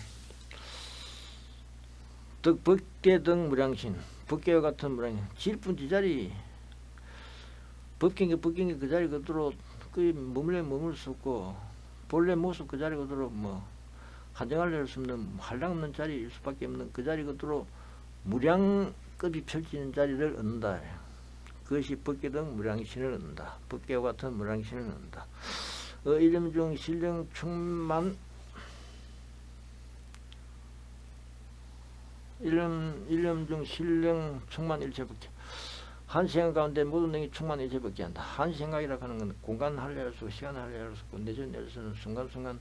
득 법계 등 무량신 법계와 같은 무량신 질분지 자리 법경계 그 자리 그대로 그 머물 수 없고 본래 모습 그 자리 그대로 뭐 한정할 수 없는 한량 없는 자리일 수밖에 없는 그 자리 그대로 무량급이 펼치는 자리를 얻는다. 그것이 법계 등 무량신을 얻는다. 법계와 같은 무량신을 얻는다. 이름 중 신령 충만 일념 중 신령 충만 일체 법계 한 생각 가운데 모든 능이 충만 일체 법계 한다. 한 생각이라고 하는 건 공간 할례할 수 없고 시간 할례할 수 없고 내전 내서는 순간순간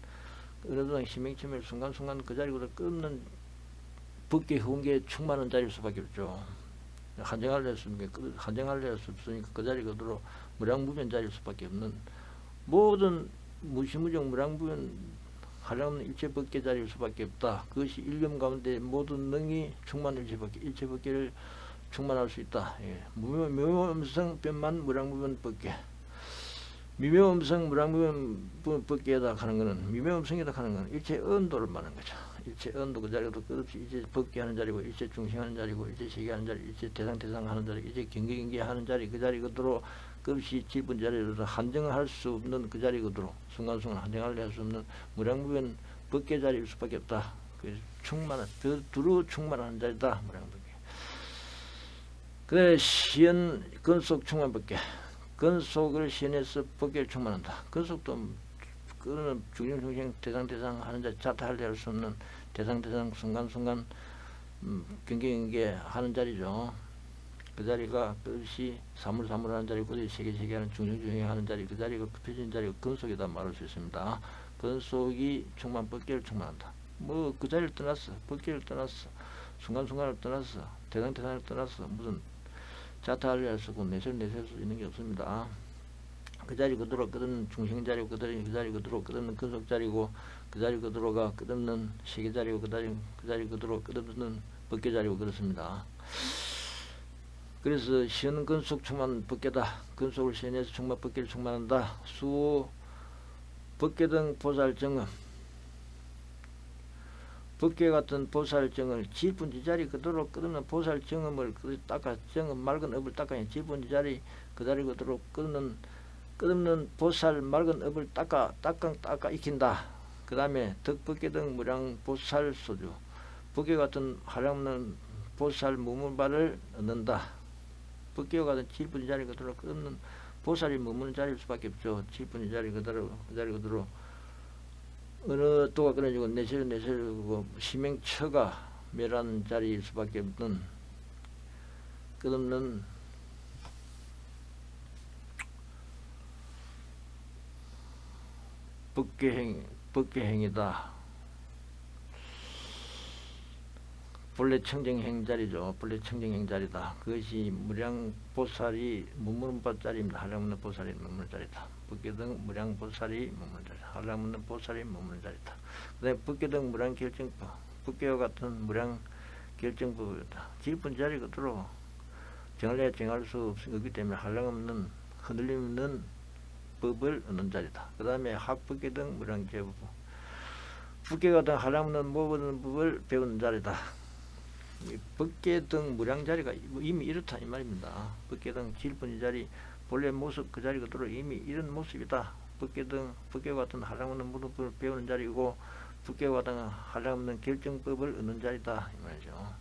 어느 동 심행침을 순간순간 그 자리보다 끊는 법계 흥계에 충만한 자리일 수밖에 없죠. 한정할 수 없으니까 그 자리 그대로 무량무변 자리일 수밖에 없는 모든 무시무정 무량무변 한량없는 일체 법계 자리일 수밖에 없다. 그것이 일념 가운데 모든 능이 충만 일체 법계를 충만할 수 있다. 예. 미묘음성 변만 무량무변 법계 미묘음성 무량무변 법계에다 하는 것은 미묘음성에다 하는 것은 일체 언도를 말하는 거죠. 일체 언도 그 자리도 끝없이 일체 법계하는 자리고 일체 중생하는 자리고 일체 세계하는 자리 일체 대상 하는 자리 일체 경계 하는 자리 그 자리 그대로 끝없이 질분 자리로서 한정할 수 없는 그 자리 그대로 순간순간 한정할 수 없는 무량무변 법계 자리일 수밖에 없다. 그 충만한 두루 충만한 자리다. 무량법계. 그래 시연 근속 충만 법계 근속을 시연해서 법계를 충만한다. 근속도 그거는 중생 대상 하는 자리 자타할 수 없는 대상 순간순간 경계 하는 자리죠. 그 자리가 끝이 사물하는 자리고 세계 하는 중생 하는 자리 그 자리가 펴진 자리가 근속이다 말할 수 있습니다. 근속이 충만 법계를 충만한다. 뭐 그 자리를 떠났어. 법계를 떠났어. 순간순간을 떠났어. 대상을 떠났어. 무슨 자타할 수 없고 내설 수 있는 게 없습니다. 그 자리 그대로 끝없는 중생 자리고 그 자리 그대로 끝없는 근속 자리고 그 자리 그대로가 끝없는 세계 자리고 그 자리 그대로 끝없는 법계 자리고 그렇습니다. 그래서 시연 근속 충만 법계다. 근속을 시연해서 충만 법계를 충만한다. 수 법계 등 보살 정음 법계 같은 보살 정을 질분지 자리 그대로 끝없는 보살 정음을 닦아 정음 맑은 업을 닦아야 질분지 자리 그 자리 그대로 끝없는 보살 맑은 업을 닦아 익힌다. 그 다음에 덕법계 등 무량 보살 소주 법계 같은 한량없는 보살 무문발을 얻는다. 법계와 같은 질분지 자리 그대로 끝없는 보살이 머무는 자리일 수밖에 없죠. 질분지 자리 그대로 어느 또가 끊어지고 내세르고 심행처가 멸한 자리일 수밖에 없는 끝없는 법계행이다. 본래 청정행 자리죠. 본래 청정행 자리다. 그것이 무량보살이 머무는 자리입니다. 한량없는 보살이 머무는 자리다. 법계 등 무량보살이 머무는 자리다. 한량없는 보살이 머무는 자리다. 그 다음에 법계 등 무량결정법 법계와 같은 무량결정법이다. 질분 자리 그대로 정할 수 없기 때문에 한량없는 흔들림 없는 법을 얻는 자리다. 그 다음에 학법계 등 무량제법 법계 같은 한량없는 모든 법을 배우는 자리다. 법계 등 무량 자리가 이미 이렇다 이 말입니다. 법계 등 질분지 자리 본래 모습 그 자리 그대로 이미 이런 모습이다. 법계 같은 한량없는 모든 법을 배우는 자리고 법계 같은 한량없는 결정법을 얻는 자리다 이 말이죠.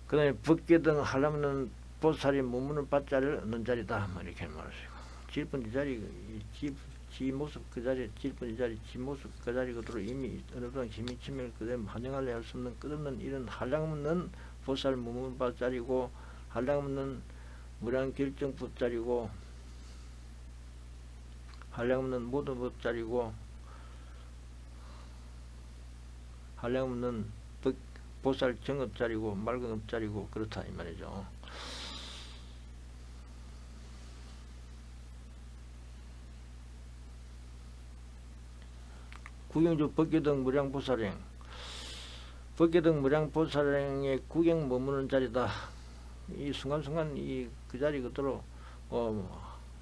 그 다음에 법계 등 한량없는 보살이 머무는 밭자리를 얻는 자리다. 뭐 이렇게 말할 수 있고 질분지 자리 지 모습 그 자리 질분지 자리 지 모습 그 자리 그대로 이미 어느 동안 지미치면 그대로 한정할래 할 수 없는 끝없는 이런 한량없는 보살 무문법 자리고 한량없는 무량결정법 자리고 한량없는 모든 법 자리고 한량없는 보살 정업 자리고 맑은 업 자리고 그렇다 이 말이죠. 구경주 법계 등 무량보살행 법계 등 무량보살행의 구경 머무는 자리다. 이 순간순간 이 그 자리 그대로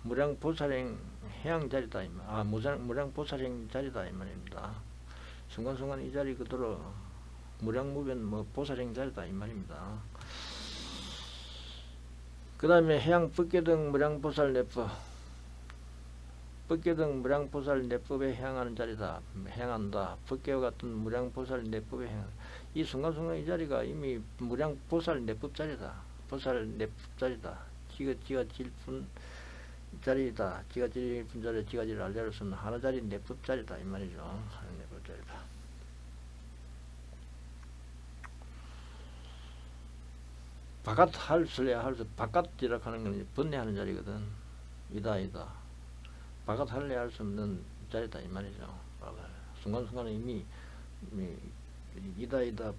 무량보살행 해양 자리다. 무량보살행 자리다 이 말입니다. 순간순간 이 자리 그대로 무량무변 뭐 보살행 자리다 이 말입니다. 그 다음에 해양 법계등 무량보살 내법, 법계등 무량보살 내법에 해양하는 자리다. 해양한다. 법계와 같은 무량보살 내법에 해양. 이 순간순간 이 자리가 이미 무량보살 내법 자리다. 보살 내법 자리다. 지가 질푼 자리다. 지가 질푼 자리, 지가 질 알려를 쓰는 하나 자리 내법 자리다 이 말이죠. 하나 내법 자리다. 바깥 할수 바깥이라 하는 건 번뇌하는 자리거든. 이다. 바깥 할래 할 수 없는 자리다 이 말이죠. 순간순간에 이미 이다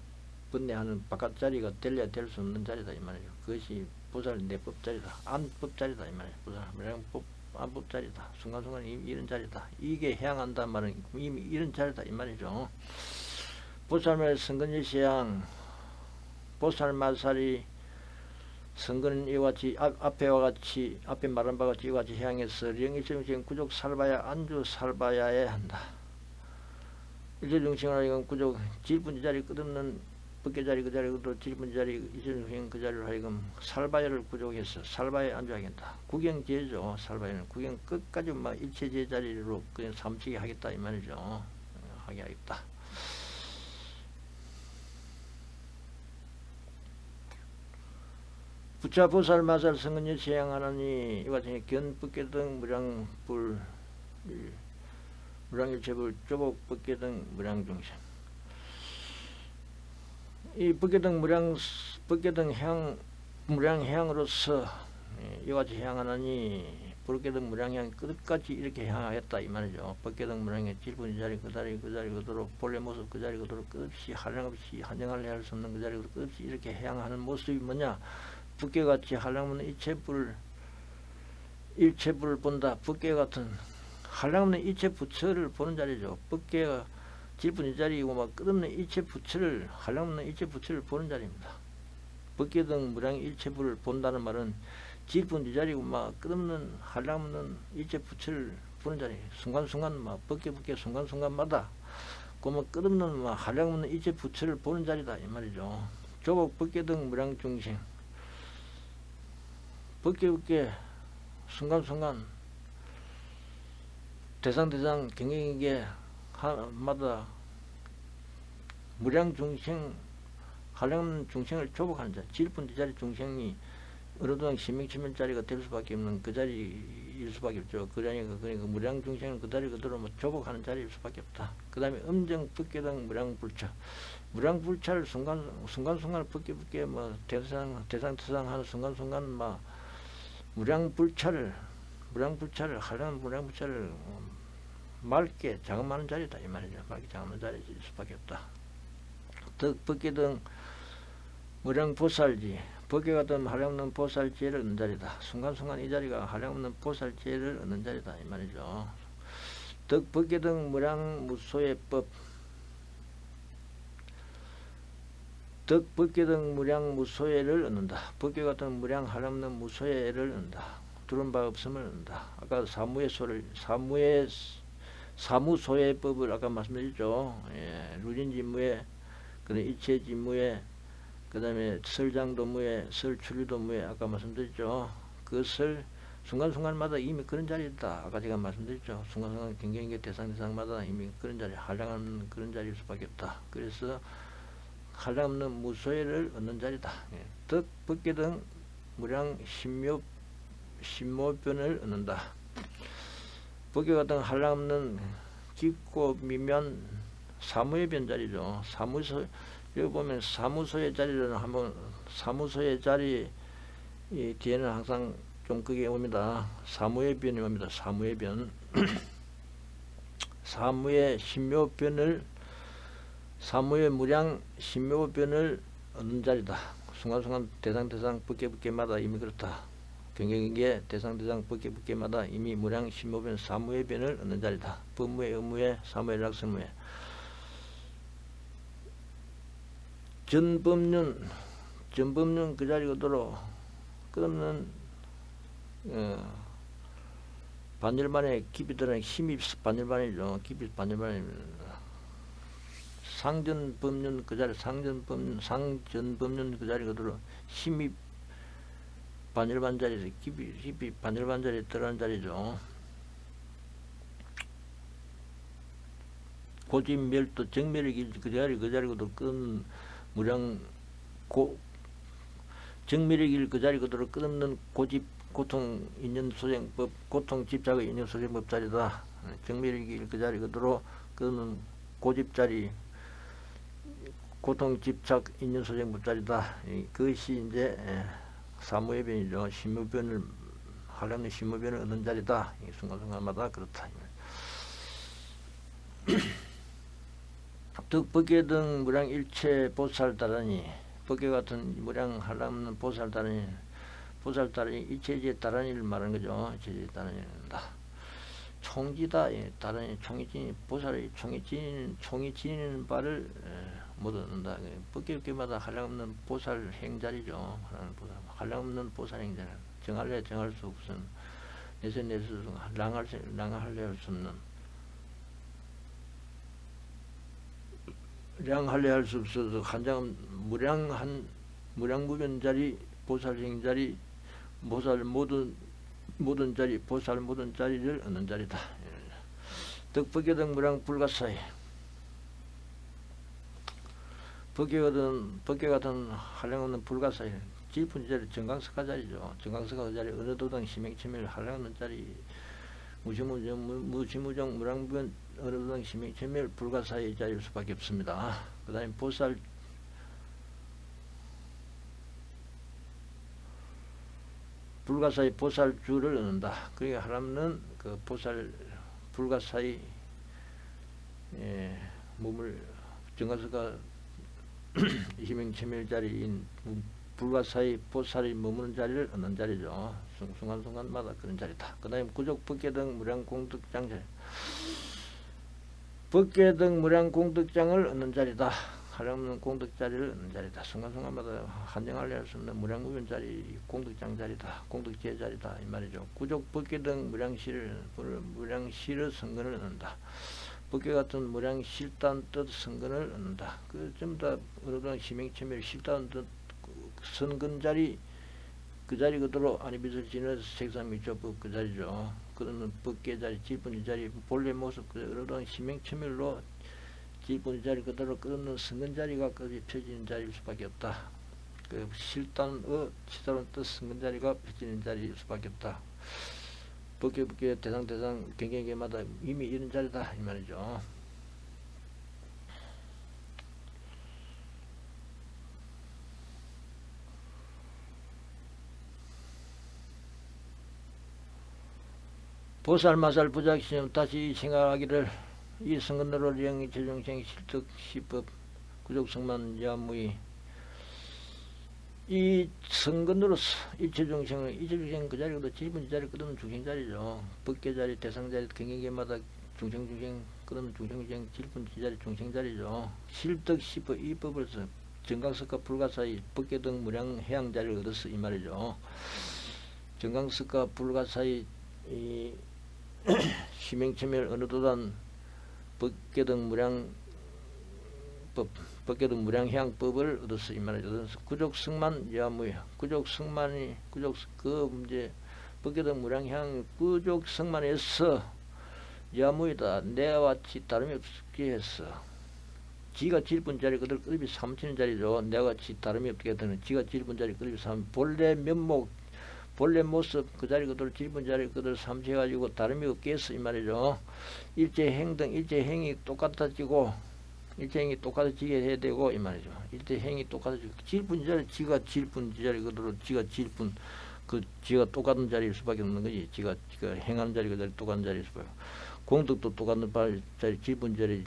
번뇌하는 바깥 자리가 될래야 될 수 없는 자리다 이 말이죠. 그것이 보살 내법 자리다. 안법 자리다 이 말이죠. 보살 무량법 안법 자리다. 순간순간에 이미 이런 자리다. 이게 해양한다는 말은 이미 이런 자리다 이 말이죠. 보살말 성근일시양 보살마살이 성근은 이와 같이 앞에와 같이 앞에 말한 바와 같이 이와 같이 해양해서 영일체중생 구족 살바야 안주 살바야에 한다. 일체중생을 하여금 구족 질분지 자리 끝없는 법계 자리 그 자리 그대로 질분지 자리 일체중생 그 자리를 하여금 살바야를 구족해서 살바야에 안주하게 한다. 구경제죠. 살바야는 구경 끝까지 막 일체제 자리로 그냥 삼치게 하겠다 이 말이죠. 하게 하겠다. 부차 보살 마살 성근일 세양하나니 이와 같이 견법계 등 무량불 무량일체불 조복 법계 등 무량중생 이 법계 등 법계 등 무량해양으로서 이와 같이 해양하나니 법계 등 무량해양 끝까지 이렇게 향하였다 이 말이죠. 법계 등 무량해 질분 자리 그 자리 그대로 본래 모습 그 자리 그대로 끝없이 한량없이 한정할래 할 수 없는 그 자리 끝없이 이렇게 해양하는 모습이 뭐냐? 법계같이 한량없는 일체불을 본다. 법계 같은 한량없는 일체 부처를 보는 자리죠. 법계가 질분이 자리이고 막 끝없는 일체 부처를 한량없는 일체 부처를 보는 자리입니다. 법계 등 무량 일체불을 본다는 말은 질분이 자리이고 막 끝없는 한량없는 일체 부처를 보는 자리. 순간순간 막 법계 순간순간마다 그만 끝없는 막 한량없는 일체 부처를 보는 자리다 이 말이죠. 조복 법계 등 무량 중생 법계 순간순간 대상 경영에게 마다 무량중생 한량없는 중생을 조복하는 자리 질분지 자리 중생이 어느 동안 신명치명자리가 될 수밖에 없는 그 자리일 수밖에 없죠. 그 자리가 그러니까 무량중생은 그 자리 그대로 뭐 조복하는 자리일 수밖에 없다. 그 다음에 음정 법계 등 무량불차 무량불차를 순간순간 법계 뭐 대상 하는 순간순간 막 무량불차를 한량 무량불차를 맑게 장엄하는 자리다 이 말이죠. 맑게 장엄하는 자리일 수밖에 없다. 법계 등 무량보살지 법계 같은 한량없는 보살지혜를 얻는 자리다. 순간순간 이 자리가 한량없는 보살지혜를 얻는 자리다 이 말이죠. 법계 등 무량무소의법 법계 등 무량무소예를 얻는다. 법계 같은 무량 한량없는 무소예를 얻는다. 두른 바 없음을 얻는다. 아까 사무소예법을 아까 말씀드렸죠. 예, 루진지무예, 그다음 일체지무예, 그 다음에 설장도무예, 설출리도무예 아까 말씀드렸죠. 그것을 순간순간마다 이미 그런 자리다. 아까 제가 말씀드렸죠. 순간순간 경경계 대상마다 이미 그런 자리, 한량없는 그런 자리일 수밖에 없다. 그래서 한량없는 무소예를 얻는 자리다. 예. 법계 등 무량 신묘변을 얻는다. 법계 같은 한량없는 깊고 미면 사무의 변자리죠. 여기 보면 사무소의 자리는 한번 사무소의 자리 이 뒤에는 항상 좀 그게 옵니다. 사무의 변이 옵니다. 사무의 변 사무의 신묘변을 사무의 무량 신묘변을 얻는 자리다. 순간순간 대상 법계마다 이미 그렇다. 경경계 대상 법계마다 이미 무량 신묘변 사무의 변을 얻는 자리다. 법무의 의무의 사무의 락성무의 전법륜 그 자리 그대로 끝없는 반일반의 깊이 드러나는 힘이 반일반이죠. 깊이 반일반이 상전법륜 그 자리 상전법륜 그 자리 그대로 힘이 반일반 자리에서 깊이 반일반 자리에 들어가는 자리죠. 고집멸도 정멸의 길 그 자리 그대로 끈 무량 정멸의 길 그 자리 그대로 끝없는 고집 고통 인연 소생법 고통 집착의 인연 소생법 자리다. 정멸의 길 그 자리 그대로 끝없는 고집 자리 고통 집착 인연 소생법 자리다. 그것이 이제 사무예변이죠. 심무변을 하려면 심무변을 얻는 자리다. 순간순간마다 그렇다. 득법계 등 무량 일체 보살따라니 법계 같은 무량 한량없는 보살따라니 일체지에 따라니를 말하는 거죠. 일체지에 따라니다. 총지다. 따라니 총이 지니 보살이 총이 지니는 바를 못 얻는다. 법계마다 한량없는 보살 행자리죠. 한량없는 보살 행자리. 정할래 정할 수 없은 내세 량할래 할 수 없는 량할래 할 수 없어서 한장 무량무변자리 보살행자리 보살 모든 자리 보살 모든 자리를 얻는 자리다. 덕법계 등 무량 불가사의 법계 같은 한량없는 불가사의 질푼 자리 정강석화 자리죠. 정강석화 자리 어느 도당 심행체멸 한량없는 자리 무지무정 무량무변 어느 도당 심행체멸 불가사의 자리일 수밖에 없습니다. 그 다음에 불가사의 보살주를 얻는다. 그러니까 하나는 그 보살 불가사의 몸을 정가서가 희명체멸 자리인 불가사의 보살이 머무는 자리를 얻는 자리죠. 순간순간마다 그런 자리다. 그 다음에 구족법계 등 무량공덕장 자리 법계 등 무량공덕장을 얻는 자리다. 한량없는 공덕자리를 얻는 자리다. 순간순간마다 한정하려 할 수 없는 무량무변 자리 공덕장 자리다. 공덕지혜 자리다. 이 말이죠. 구족법계 등 무량실의 성근을 얻는다. 법계 같은 무량실단 뜻 성근을 얻는다. 그 전부 다 어느 동 심행체멸 실단 뜻 선근 자리 그 자리 그대로 아니비설 지는 색상미조법 그 자리죠. 그러면 법계 자리 질분의 자리 본래 모습 그 어느 동 심행체멸로 질분의 자리 그대로 끝없는 성근 자리가 거기 펴지는 자리일 수밖에 없다. 그 실단의 치사로운 뜻 성근 자리가 펴지는 자리일 수밖에 없다. 법계 대상 경계마다 이미 이런 자리다 이 말이죠. 보살마살 부작시험 다시 생각하기를 이 성근으로 영이 제중생 실득 시법 구족성만 야무이 이 성근으로서 일체중생 그 자리도 질분 자리 끝없는 중생자리죠. 법계자리 대상자리 경계마다 중생 끝없는 중생중생 질분 자리 중생자리죠. 실득 시법 이 법으로서 정강석과 불가사의 법계 등 무량 해양자리를 얻었어 이 말이죠. 정강석과 불가사의 이 심행체멸 어느 도단 법계 등 무량해양법을 얻었어 이 말이죠. 구족승만 야무야 구족승만이 그 문제 법계 등 무량해양 구족승만에서 야무이다 내와 같이 다름이 없게 했어. 지가 질분 자리 그들 끝입이 삼치는 자리죠. 내와 같이 다름이 없게 되는 지가 질분 자리 끝입이 삼 본래 면목 본래 모습 그 자리 그들 질분 자리 그들 삼치해가지고 다름이 없게 했어 이 말이죠. 일체행 등 일체행이 똑같아지고 일체행이 똑같아지게 해야 되고 이 말이죠. 일체행이 똑같아지고 질분 자리 지가 질분 자리 그대로 지가 질분 그 지가 똑같은 자리일 수밖에 없는 거지. 지가 행하는 자리 그 자리 똑같은 자리일 수밖에. 공덕도 똑같은 자리 질분 자리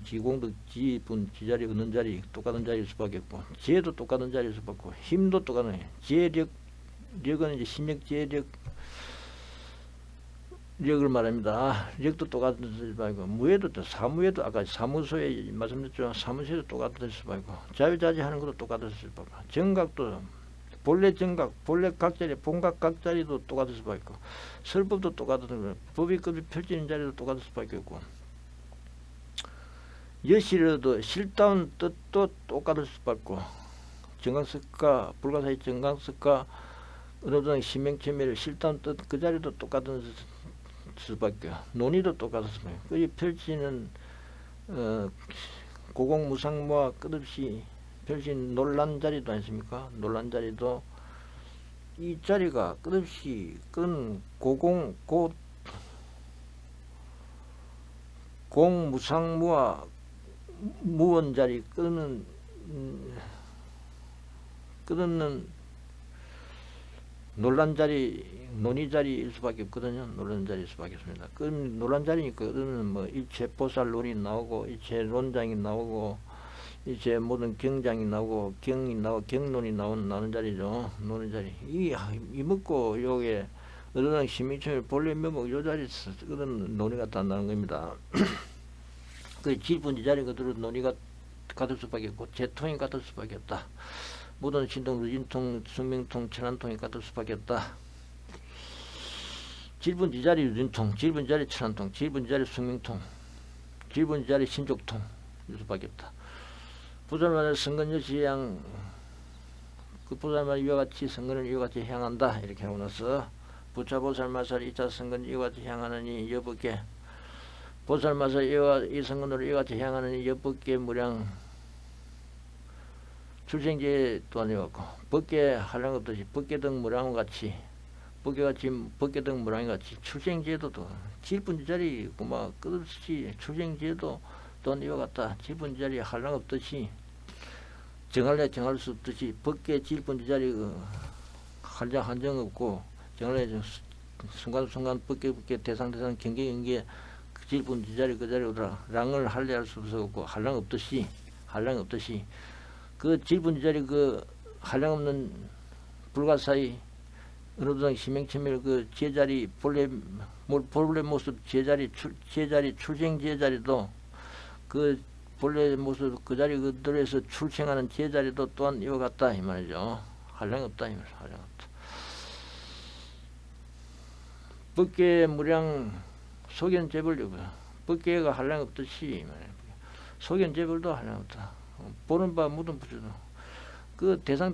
지공덕 지분 지자리 얻는 자리 똑같은 자리일 수밖에 없고 지혜도 똑같은 자리일 수밖에 없고 힘도 똑같은 지혜력은 이제 심력지혜력 력을 말합니다. 력도 똑같은 수밖에 무예도 또 사무예도 아까 사무소에 말씀드렸죠. 사무소에도 똑같은 수밖에 자유자재하는 것도 똑같은 수밖에 정각도 본래 정각, 본래 각자리, 본각 각자리도 똑같을 수밖에 없고, 설법도 똑같은 거예요. 법이급이 펼치는 자리도 똑같을 수밖에 없고, 여시로도 실다운 뜻도 똑같을 수밖에 없고, 정강석과 불가사의 정강석과 어느 정도 신명체멸 실다운 뜻 그 자리도 똑같은 수밖에, 논의도 똑같을 수밖에. 그 펼치는 고공무상무와 끝없이 펼친 논란 자리도 아니십니까? 논란 자리도 이 자리가 끝없이 공무상무와 무원 자리 끊는 논란 자리, 논의 자리일 수밖에 없거든요. 논란 자리일 수밖에 없습니다. 그 논란 자리니까 그는 뭐 일체 보살론이 나오고, 일체 논장이 나오고, 일체 모든 경장이 나오고, 경이 나오고, 경론이 나오는 자리죠. 노는 자리. 이 먹고 요게 어느 심의처럼 본래 면목 요 자리에서 그런 논의가 나타나는 겁니다. 그 질분지 자리 그대로 논의가 같을 수밖에 없고, 재통이 같을 수밖에 없다. 모든 신통, 루진통, 숙명통, 천안통이 같을 수밖에 없다. 질분지 자리 루진통, 질분지 자리 천안통, 질분지 자리 숙명통, 질분지 자리 신족통 일 수밖에 없다. 부살마다 선근여시향, 그 부살마다 이와 같이 선근을 이와 같이 향한다. 이렇게 하고 나서 부차보살마살 2차 선근 이와 같이 향하느니 여법계, 보살마살 이 선근으로 이와 같이 향하느니 여법계 무량 출생제 또한 이었고, 법계 하량 없듯이 법계 등 무량과 같이 법계 등 무량과 같이 출생제도도 질분지 자리 막 끝없이 출생제도 또한 이와 같다. 질분지 자리 하량 없듯이 정할래 정할 수 없듯이 법계 질분지 자리 한정 없고, 정할래 순간순간 법계 대상 경계 질분지 자리 그 자리 오더라. 랑을 할래 할 수 없고 한량 없듯이 그 질분지 자리 그 한량 없는 불가사의 어느 정도 심행체멸 그 제자리 본래 모습 제자리 출생 제자리도 그 본래 모습 그 자리 그대로에서 출생하는 제자리도 또한 이와 같다 이 말이죠. 한량 없다 이 말이죠. 한량 없다. 법계 무량 소견재벌 법계가 한량 없듯이 소견재벌도 한량 없다. 보는 바 모든 부처도 그 대상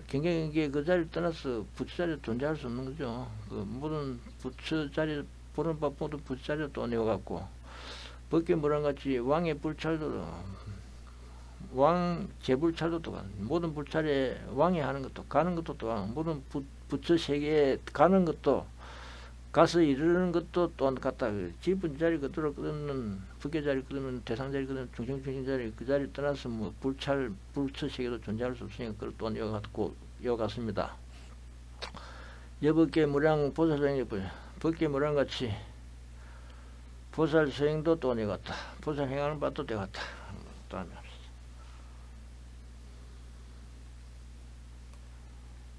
경계 그 자리를 떠나서 부처 자리에 존재할 수 없는 거죠. 그 모든 부처 자리 보는 바 모든 부처 자리를 또 내어갖고, 법계 무량같이 왕의 불찰도 왕 재불찰도 또 모든 불찰에 왕이 하는 것도 가는 것도 또 모든 부처 세계에 가는 것도 가서 이르는 것도 또한 같다. 지분 자리 그대로 끊는 법계 자리 끊는 대상 자리 끊는 중생 자리 그 자리 떠나서 뭐 불처 세계도 존재할 수 없으니까 그걸 또한 이와 같습니다. 여법계 무량 보살소행 법계 무량 같이 보살 소행도 또한 이와 같다. 보살 행하는 바도 때 같다. 또 하면